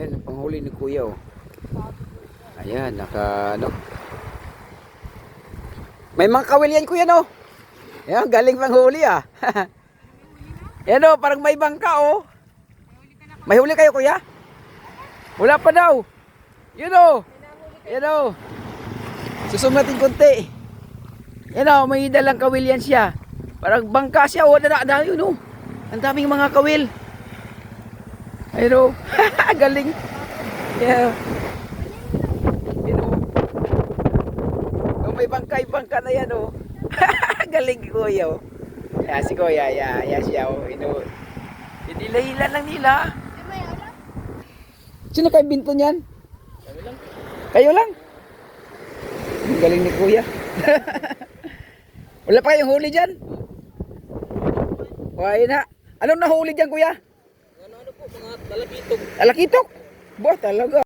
Yan ang panghuli ni kuya oh. Ayan, ano. May mga kawil yan kuya no. Ayan, galing panghuli ah. Yan oh, parang may bangka oh. May huli kayo kuya? Wala pa daw. Yun oh. Yan oh. Susum natin konti. Yan oh, may dalang kawil yan siya. Parang bangka siya oh. Dada yun oh. Ang daming mga kawil. Ayun oh. Galing. Yeah. Yun oh. Oh, may bangka na yan oh. Galing kuya oh. Yeah, si kuya, yeah siya oh. Hinila-hila lang nila. Sino kayo binto niyan? Kami lang. Kayo lang? Ang galing ni kuya. Wala pa kayong huli dyan? Wala na. Anong nahuli dyan kuya? Ano po, mga talakitok. Talakitok? Ba talaga?